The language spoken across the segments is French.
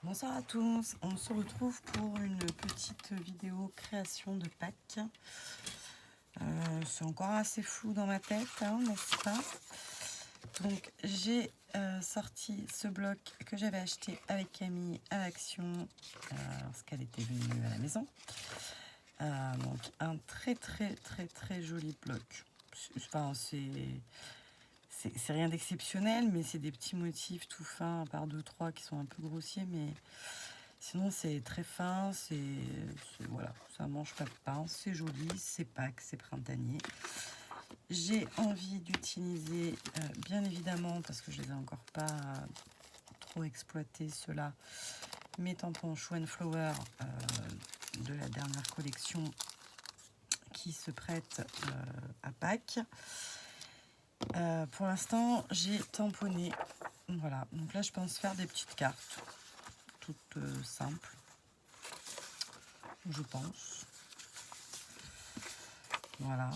Bonsoir à tous, on se retrouve pour une petite vidéo création de Pâques. C'est encore assez flou dans ma tête, hein, n'est-ce pas? Donc j'ai sorti ce bloc que j'avais acheté avec Camille à l'Action lorsqu'elle était venue à la maison. Donc un très joli bloc. Enfin, c'est rien d'exceptionnel, mais c'est des petits motifs tout fins, à part 2-3 qui sont un peu grossiers, mais sinon c'est très fin, voilà, ça mange pas de pain, c'est joli, c'est Pâques, c'est printanier. J'ai envie d'utiliser, bien évidemment, parce que je les ai encore pas trop exploités ceux-là, mes tampons Shoe and Flower de la dernière collection qui se prête à Pâques. Pour l'instant, j'ai tamponné. Voilà, donc là, je pense faire des petites cartes, toutes simples, je pense. Voilà.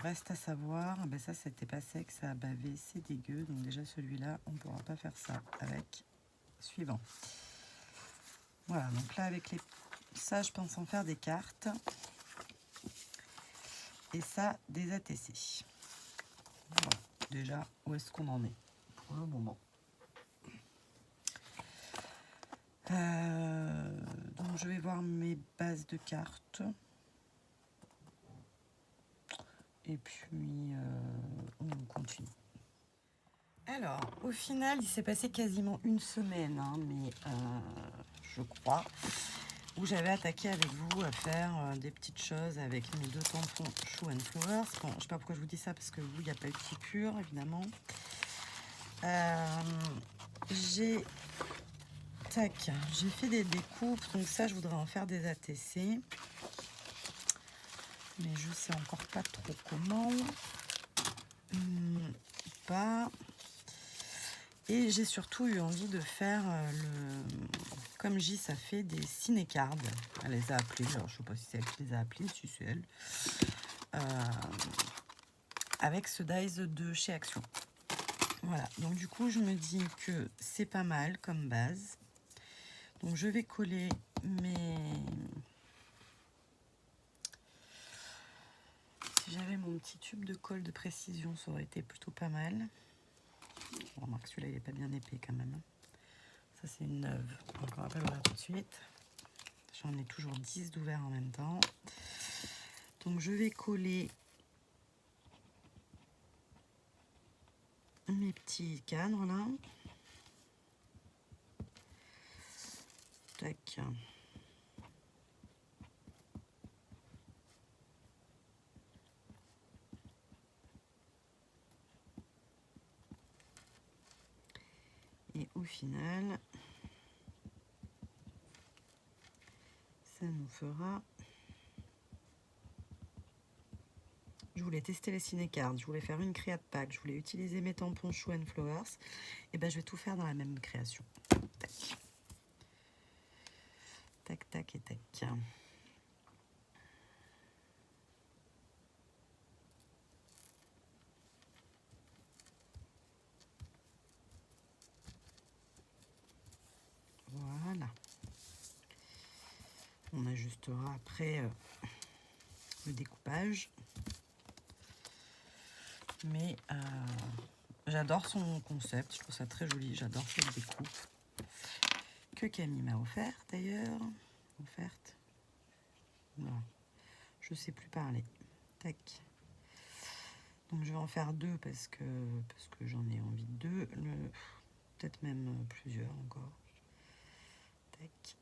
Reste à savoir, ben ça, c'était pas sec, ça a bavé, c'est dégueu. Donc déjà, celui-là, on ne pourra pas faire ça avec. Suivant. Voilà, donc là, avec ça, je pense en faire des cartes. Et ça, des ATC. Voilà, déjà, où est-ce qu'on en est pour le moment. Donc je vais voir mes bases de cartes. Et puis, on continue. Alors, au final, il s'est passé quasiment une semaine, hein, mais je crois, où j'avais attaqué avec vous à faire des petites choses avec mes deux tampons Shoe and Flowers. Bon, je ne sais pas pourquoi je vous dis ça, parce que vous, il n'y a pas eu de piqûre, évidemment. J'ai fait des découpes, donc ça, je voudrais en faire des ATC. Mais je sais encore pas trop comment. Pas. Et j'ai surtout eu envie de faire comme J, ça fait des ciné-cards. Elle les a appelés, alors je sais pas si c'est elle qui les a appelés, si c'est elle. Avec ce dies de chez Action. Voilà, donc du coup je me dis que c'est pas mal comme base. Donc je vais coller mes... Si j'avais mon petit tube de colle de précision, ça aurait été plutôt pas mal. Remarque, celui-là il est pas bien épais quand même. Ça c'est une neuve, donc on va pas le voir tout de suite. J'en ai toujours 10 d'ouverts en même temps. Donc je vais coller mes petits cadres là. Tac. Et au final, ça nous fera... Je voulais tester les ciné-cards, je voulais faire une créa de Pâques, je voulais utiliser mes tampons Shoe and Flowers. Et ben je vais tout faire dans la même création. Tac. Tac, tac et tac. Voilà. On ajustera après le découpage. Mais j'adore son concept, je trouve ça très joli. J'adore cette découpe que Camille m'a offert d'ailleurs. Offerte. Non, je sais plus parler. Tac. Donc je vais en faire deux parce que j'en ai envie de deux. Peut-être même plusieurs encore. Tac.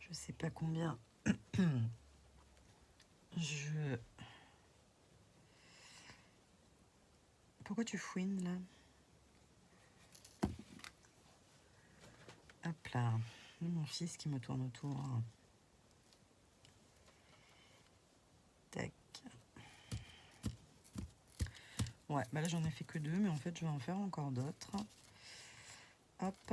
Je sais pas combien. Pourquoi tu fouines là? Hop là. Mon fils qui me tourne autour. Tac. Ouais, bah là j'en ai fait que deux, mais en fait je vais en faire encore d'autres. Hop.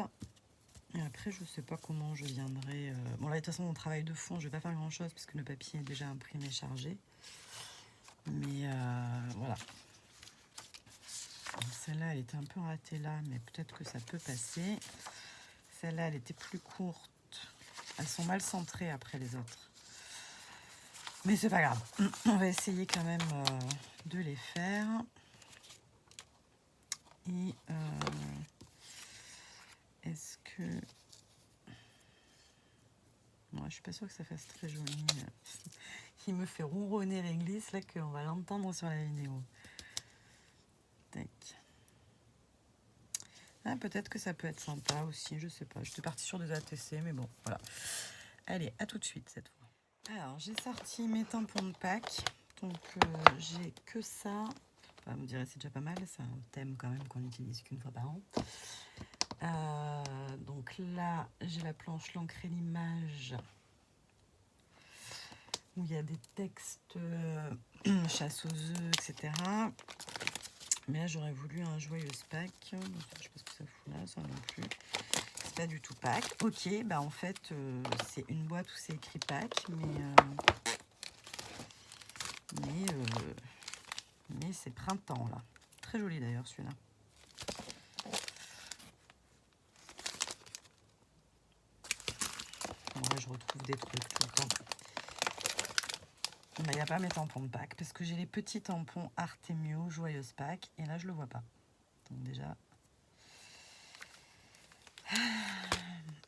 Et après je sais pas comment je viendrai... Bon là de toute façon mon travail de fond, je vais pas faire grand chose parce que le papier est déjà imprimé, chargé. Mais voilà. Celle-là, elle était un peu ratée là, mais peut-être que ça peut passer. Celle-là, elle était plus courte. Elles sont mal centrées après les autres. Mais c'est pas grave. On va essayer quand même de les faire. Et est-ce que... Moi, je suis pas sûre que ça fasse très joli. Il me fait ronronner réglisse là qu'on va l'entendre sur la vidéo. Tac. Ah, peut-être que ça peut être sympa aussi, je sais pas. J'étais partie sur des ATC, mais bon, voilà. Allez, à tout de suite cette fois. Alors, j'ai sorti mes tampons de Pâques. Donc, j'ai que ça. Enfin, vous me direz, c'est déjà pas mal. C'est un thème quand même qu'on utilise qu'une fois par an. Donc là, j'ai la planche L'encre et l'image où il y a des textes chasse aux œufs, etc. Mais là, j'aurais voulu un joyeuse Pâques. Je sais pas ce que ça fout là, ça non plus. C'est pas du tout Pâques. Ok, bah en fait, c'est une boîte où c'est écrit Pâques, mais c'est printemps là. Très joli d'ailleurs celui-là. Ouais, je retrouve des trucs tout le temps. Il n'y a pas mes tampons de Pâques parce que j'ai les petits tampons Artemio Joyeuse Pâques et là je le vois pas. Donc déjà.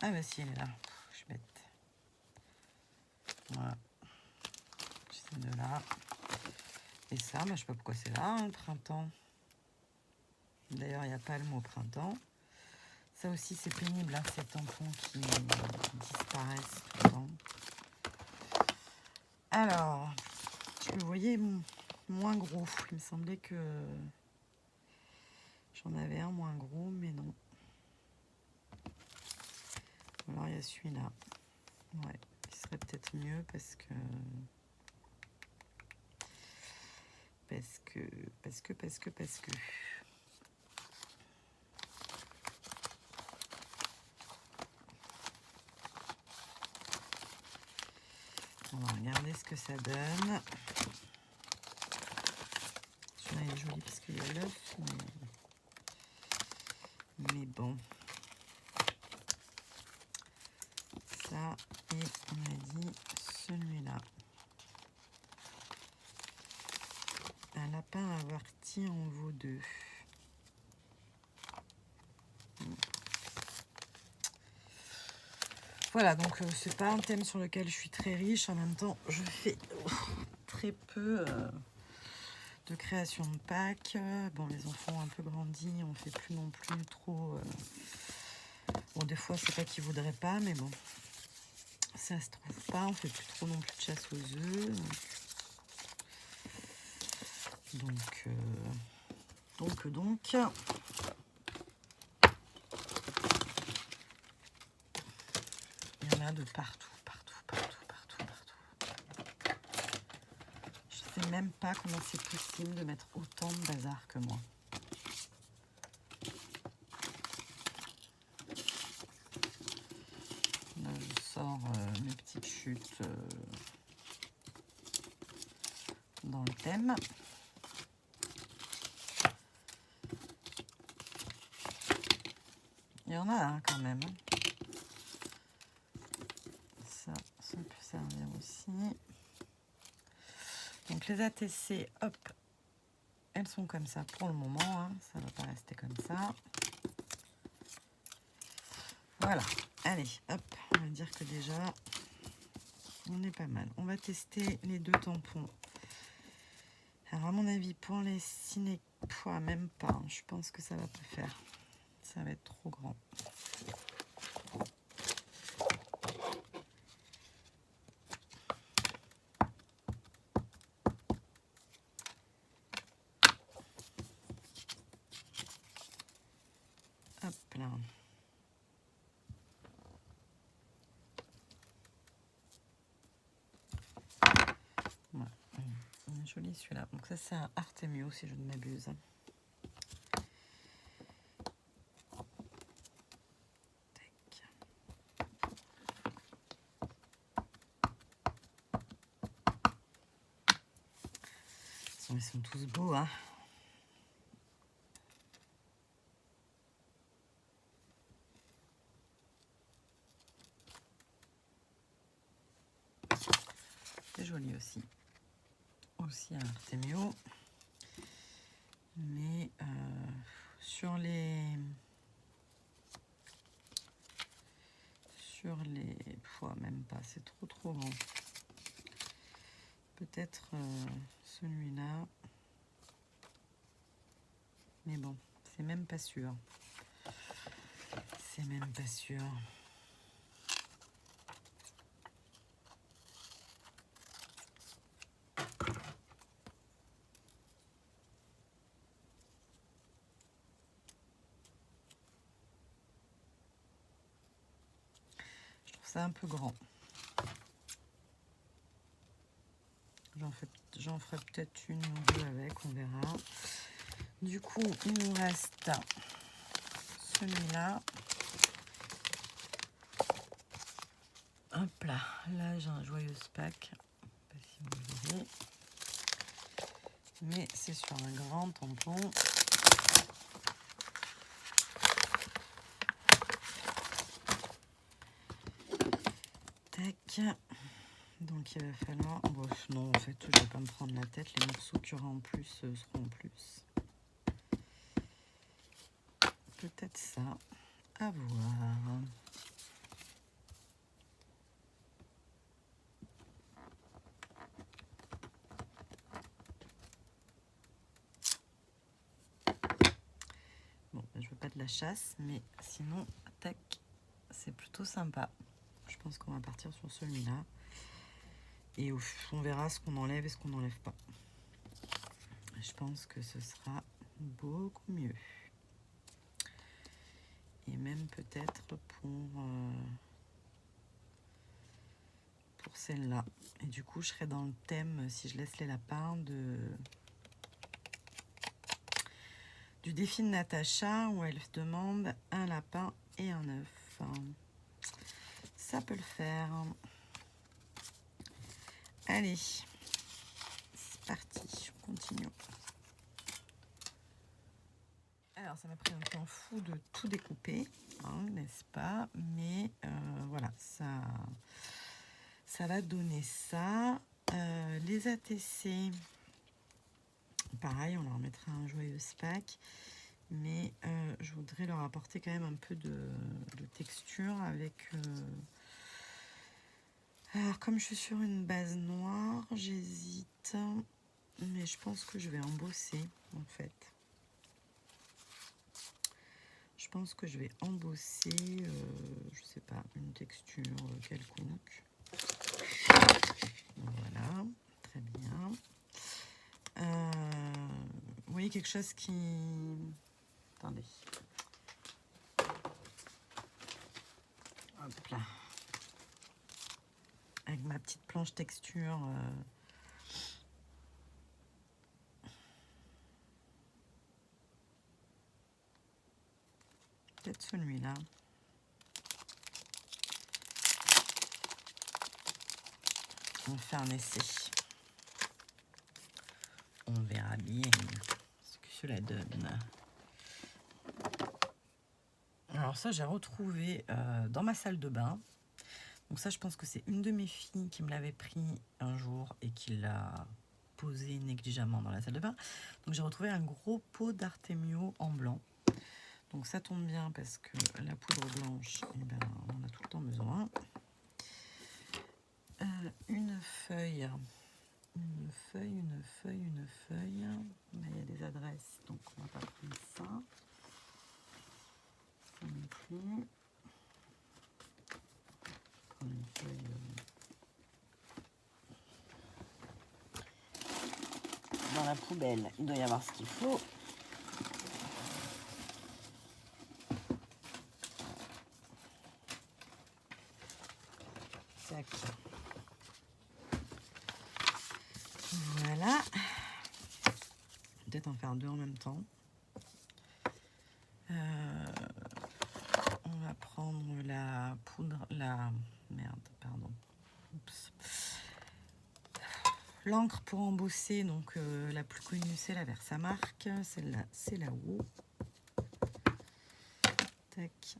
Ah bah si, elle est là. Je suis bête. Voilà. C'est de là. Et ça, bah, je sais pas pourquoi c'est là, hein, le printemps. D'ailleurs, il n'y a pas le mot printemps. Ça aussi, c'est pénible, hein, ces tampons qui disparaissent tout le temps. Alors, je le voyais moins gros. Il me semblait que j'en avais un moins gros, mais non. Alors, il y a celui-là. Ouais, qui serait peut-être mieux parce que... On va regarder ce que ça donne. Celui-là est joli parce qu'il y a l'œuf, mais bon. Ça, et on a dit celui-là. Un lapin averti en vaut deux. Voilà, donc c'est pas un thème sur lequel je suis très riche. En même temps, je fais très peu de création de Pâques. Bon, les enfants ont un peu grandi, on fait plus non plus trop... Bon, des fois, c'est pas qu'ils voudraient pas, mais bon, ça se trouve pas. On fait plus trop non plus de chasse aux œufs. Donc... il y en a de partout. Je sais même pas comment c'est possible de mettre autant de bazar que moi. Là, je sors mes petites chutes dans le thème. Il y en a un quand même. Ça peut servir aussi. Donc les ATC, hop, elles sont comme ça pour le moment. Hein. Ça ne va pas rester comme ça. Voilà. Allez, hop, on va dire que déjà, on est pas mal. On va tester les deux tampons. Alors à mon avis, pour les ciné, même pas. Hein. Je pense que ça va pas faire. Ça va être trop grand. Hop là. Voilà. Il est joli celui-là. Donc ça c'est un Artemio si je ne m'abuse. Ils sont tous beaux, hein. aussi à Artemio. Mais sur les même pas, c'est trop grand. Peut-être celui-là, mais bon, c'est même pas sûr. C'est même pas sûr. Je trouve ça un peu grand. J'en ferai peut-être une ou deux avec, on verra. Du coup, il nous reste celui-là. Hop là, là j'ai un joyeux pack. Je sais pas si vous voyez. Mais c'est sur un grand tampon. Tac. Donc il va falloir... Bon, non, en fait, je vais pas me prendre la tête. Les morceaux qu'il y aura en plus seront en plus. Peut-être ça. À voir. Bon, je veux pas de la chasse, mais sinon, tac, c'est plutôt sympa. Je pense qu'on va partir sur celui-là. Et on verra ce qu'on enlève et ce qu'on n'enlève pas. Je pense que ce sera beaucoup mieux. Et même peut-être pour celle-là. Et du coup, je serai dans le thème, si je laisse les lapins, du défi de Natacha, où elle demande un lapin et un œuf. Ça peut le faire. Allez, c'est parti, on continue. Alors, ça m'a pris un temps fou de tout découper, hein, n'est-ce pas? Mais voilà, ça va donner ça. Les ATC, pareil, on leur mettra un joyeux pack. Mais je voudrais leur apporter quand même un peu de texture avec... Alors, comme je suis sur une base noire, j'hésite. Mais je pense que je vais embosser, en fait. Je pense que je vais embosser, je sais pas, une texture quelconque. Voilà, très bien. Vous voyez, quelque chose qui... Attendez. Hop là. Avec ma petite planche texture. Peut-être celui-là. On fait un essai. On verra bien ce que cela donne. Alors ça, j'ai retrouvé dans ma salle de bain. Donc ça, je pense que c'est une de mes filles qui me l'avait pris un jour et qui l'a posé négligemment dans la salle de bain. Donc j'ai retrouvé un gros pot d'Artemio en blanc. Donc ça tombe bien parce que la poudre blanche, eh ben, on en a tout le temps besoin. Une feuille. Une feuille. Là, il y a des adresses, donc on va pas prendre ça. Ça non plus. Prendre une feuille. Dans la poubelle, il doit y avoir ce qu'il faut. Tac. Voilà. Peut-être en faire deux en même temps. On va prendre la poudre, l'encre pour embosser, donc la plus connue, c'est la Versamark. Celle-là, c'est la WOW. Tac.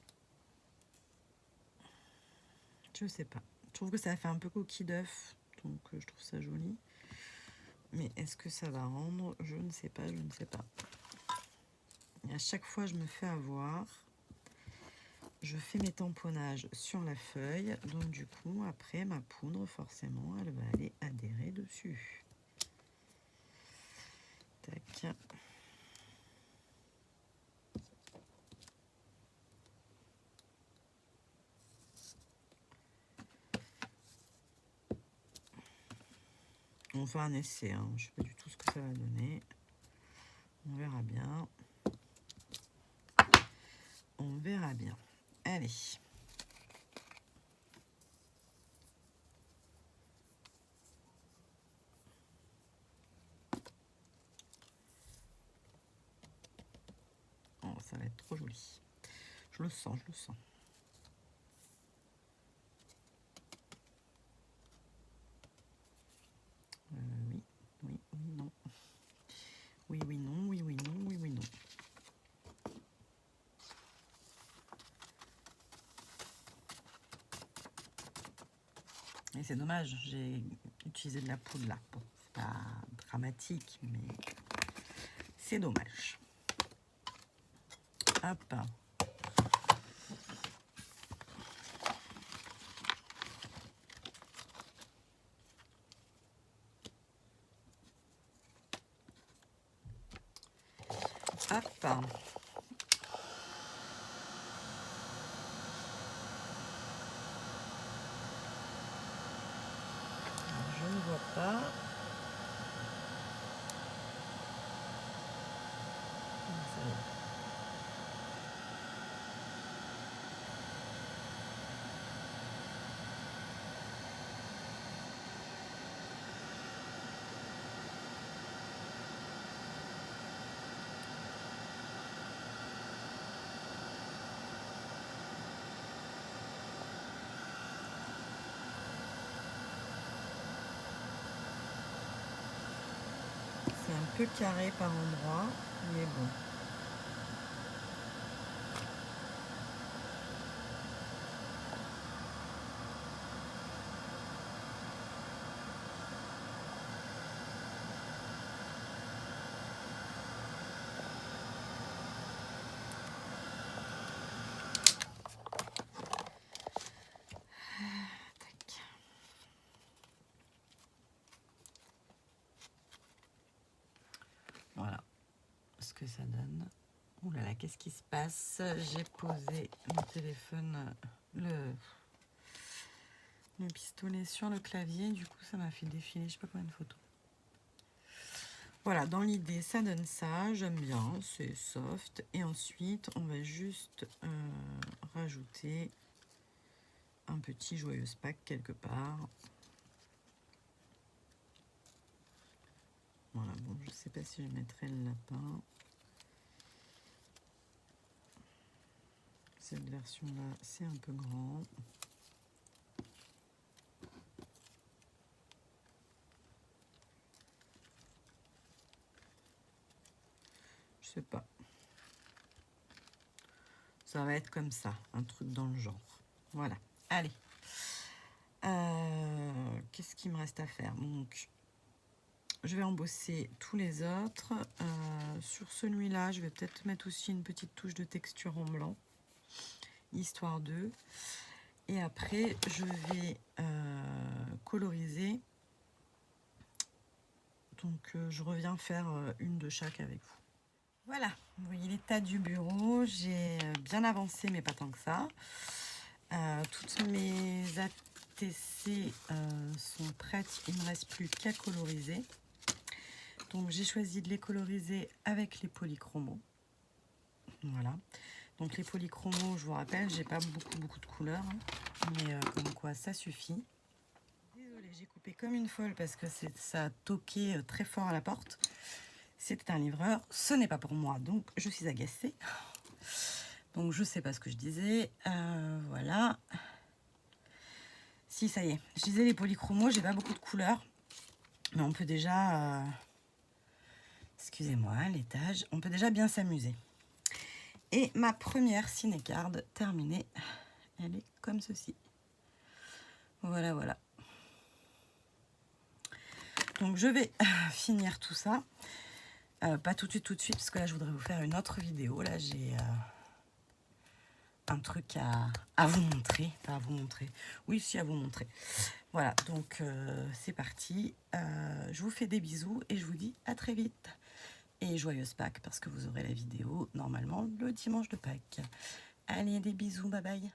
Je sais pas. Je trouve que ça fait un peu coquille d'œuf, donc je trouve ça joli. Mais est-ce que ça va rendre? Je ne sais pas, je ne sais pas. Et à chaque fois, je me fais avoir. Je fais mes tamponnages sur la feuille. Donc, du coup, après, ma poudre, forcément, elle va aller adhérer dessus. Tac. On fait un essai, hein. Je ne sais pas du tout ce que ça va donner. On verra bien. On verra bien. Allez. Oh, ça va être trop joli. Je le sens, je le sens. Oui, oui, oui, non. Oui, oui, non, oui, oui, non, oui, oui, non. Et c'est dommage, j'ai utilisé de la poudre là. Bon, c'est pas dramatique, mais c'est dommage. Hop. Hop. Je ne vois pas. C'est un peu carré par endroit, mais bon. Voilà ce que ça donne. Ouh là là, qu'est-ce qui se passe? J'ai posé mon téléphone, le pistolet sur le clavier. Du coup, ça m'a fait défiler je sais pas combien de photos. Voilà, dans l'idée, ça donne ça. J'aime bien, c'est soft. Et ensuite, on va juste rajouter un petit joyeuse Pâques quelque part. Voilà, bon, je sais pas si je mettrai le lapin. Cette version-là, c'est un peu grand. Je sais pas. Ça va être comme ça, un truc dans le genre. Voilà. Allez. Qu'est-ce qu'il me reste à faire? Donc, je vais embosser tous les autres. Sur celui-là, je vais peut-être mettre aussi une petite touche de texture en blanc, histoire de. Et après, je vais coloriser. Donc, je reviens faire une de chaque avec vous. Voilà, vous voyez l'état du bureau. J'ai bien avancé, mais pas tant que ça. Toutes mes ATC sont prêtes. Il ne me reste plus qu'à coloriser. Donc, j'ai choisi de les coloriser avec les polychromos. Voilà. Donc, les polychromos, je vous rappelle, j'ai pas beaucoup de couleurs. Hein, mais comme quoi, ça suffit. Désolée, j'ai coupé comme une folle parce que ça a toqué très fort à la porte. C'était un livreur. Ce n'est pas pour moi, donc je suis agacée. Donc, je sais pas ce que je disais. Voilà. Si, ça y est. Je disais les polychromos, j'ai pas beaucoup de couleurs. Mais on peut déjà... excusez-moi, l'étage. On peut déjà bien s'amuser. Et ma première ciné-carte terminée. Elle est comme ceci. Voilà, voilà. Donc je vais finir tout ça. Pas tout de suite, parce que là je voudrais vous faire une autre vidéo. Là j'ai un truc à vous montrer. Pas à vous montrer. Oui, si, à vous montrer. Voilà, donc c'est parti. Je vous fais des bisous et je vous dis à très vite. Et joyeuse Pâques, parce que vous aurez la vidéo normalement le dimanche de Pâques. Allez, des bisous, bye bye.